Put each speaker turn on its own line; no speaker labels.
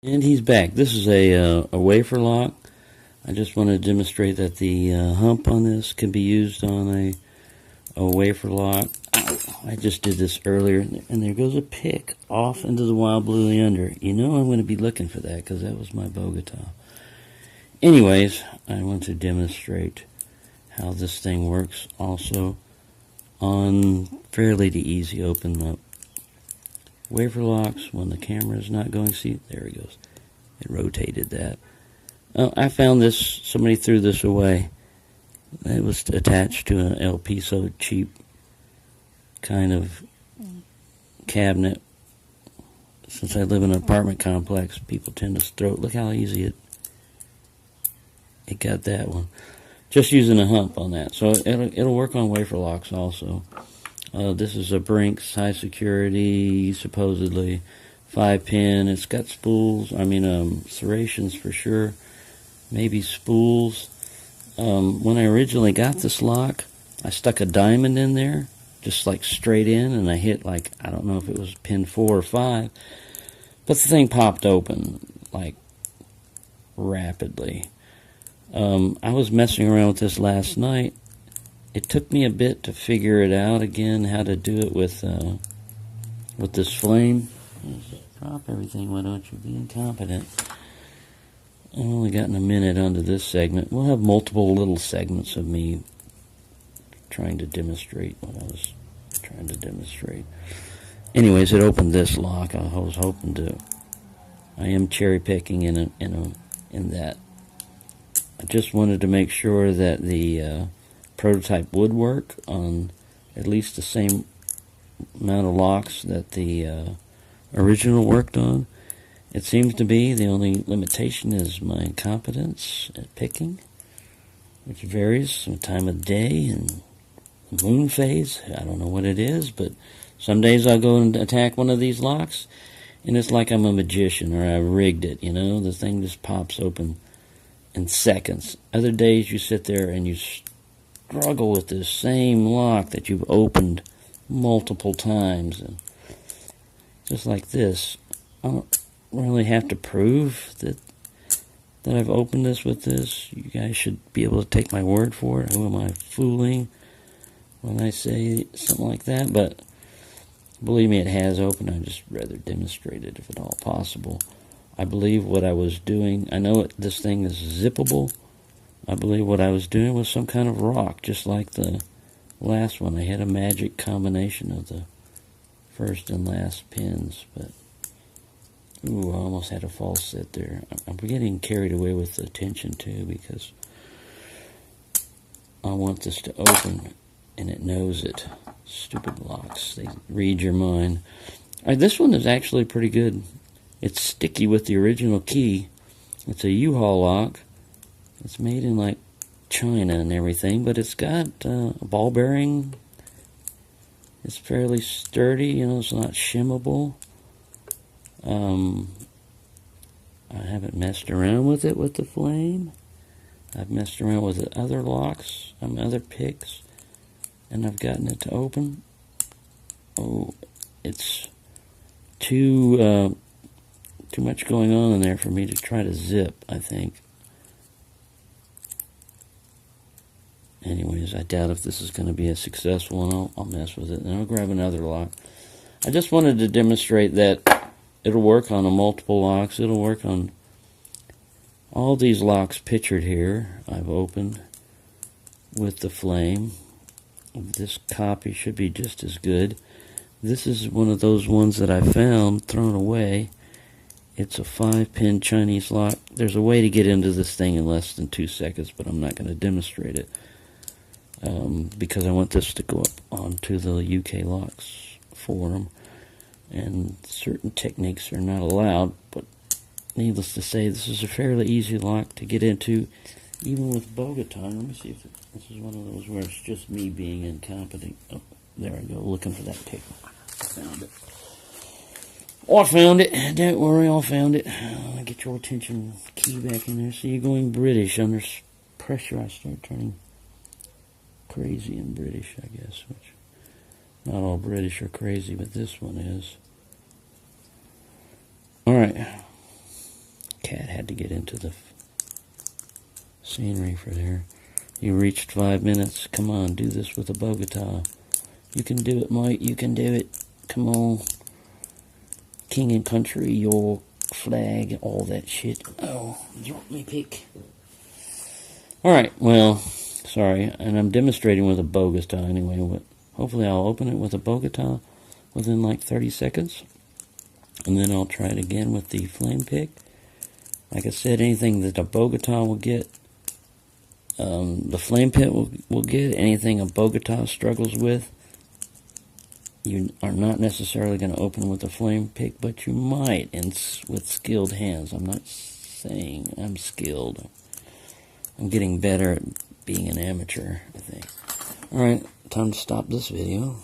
And he's back. This is a wafer lock. I just want to demonstrate that the hump on this can be used on a wafer lock. Ow, I just did this earlier, and there goes a pick off into the wild blue yonder. You know I'm going to be looking for that because that was my Bogota. Anyways, I want to demonstrate how this thing works also on fairly easy open up wafer locks when the camera is not going. See, there he goes. It rotated that. I found this, somebody threw this away. It was attached to an LP so cheap kind of cabinet. Since I live in an apartment complex, people tend to throw it. Look how easy it got that one. Just using a hump on that. So it'll work on wafer locks also. This is a Brinks high security, supposedly 5-pin. It's got spools, serrations for sure, maybe spools. When I originally got this lock, I stuck a diamond in there, just like straight in, and I hit like, I don't know if it was pin 4 or 5, but the thing popped open like rapidly. I was messing around with this last night. It took me a bit to figure it out again, how to do it with this flame. Drop everything, why don't you be incompetent? I've only gotten a minute onto this segment. We'll have multiple little segments of me trying to demonstrate what I was trying to demonstrate. Anyways, it opened this lock. I was hoping to. I am cherry picking in that. I just wanted to make sure that the prototype would work on at least the same amount of locks that the original worked on. It seems to be the only limitation is my incompetence at picking, which varies from time of day and moon phase. I don't know what it is, but some days I'll go and attack one of these locks, and it's like I'm a magician or I rigged it, the thing just pops open in seconds. Other days you sit there and you struggle with this same lock that you've opened multiple times, and just like this, I don't really have to prove that I've opened this with this. You guys should be able to take my word for it. Who am I fooling when I say something like that? But believe me, it has opened. I just rather demonstrate it if at all possible. I believe what I was doing, I know this thing is zippable. I believe what I was doing was some kind of rock, just like the last one. I had a magic combination of the first and last pins, but ooh, I almost had a false set there. I'm getting carried away with the tension too, because I want this to open, and it knows it. Stupid locks, they read your mind. This one is actually pretty good. It's sticky with the original key. It's a U-Haul lock. It's made in like China and everything, but it's got a ball bearing. It's fairly sturdy, it's not shimmable. I haven't messed around with it with the flame. I've messed around with the other locks, other picks, and I've gotten it to open. Oh, it's too much going on in there for me to try to zip, I think. Anyways, I doubt if this is going to be a successful one. I'll mess with it, and I'll grab another lock. I just wanted to demonstrate that it'll work on multiple locks. It'll work on all these locks pictured here. I've opened with the flame. This copy should be just as good. This is one of those ones that I found thrown away. It's a 5-pin Chinese lock. There's a way to get into this thing in less than 2 seconds, but I'm not going to demonstrate it because I want this to go up onto the UK locks forum, and certain techniques are not allowed, but needless to say, this is a fairly easy lock to get into, even with Bogota. Let me see if this is one of those where it's just me being incompetent. Oh, there I go, looking for that pick. I found it. Oh, I found it. Don't worry, I found it. I'll get your attention key back in there. See, you're going British. Under pressure, I start turning crazy and British, I guess. Which, not all British are crazy, but this one is. Alright. cat had to get into the scenery for there. You reached 5 minutes. Come on, do this with a Bogota. You can do it, mate. You can do it. Come on. King and country, your flag, all that shit. Oh, dropped me pick. Alright, well, sorry. And I'm demonstrating with a Bogota anyway. But hopefully I'll open it with a Bogota within like 30 seconds. And then I'll try it again with the flame pick. Like I said, anything that a Bogota will get, the flame pit will get. Anything a Bogota struggles with, you are not necessarily going to open with a flame pick, but you might with skilled hands. I'm not saying I'm skilled. I'm getting better at being an amateur, I think. Alright, time to stop this video.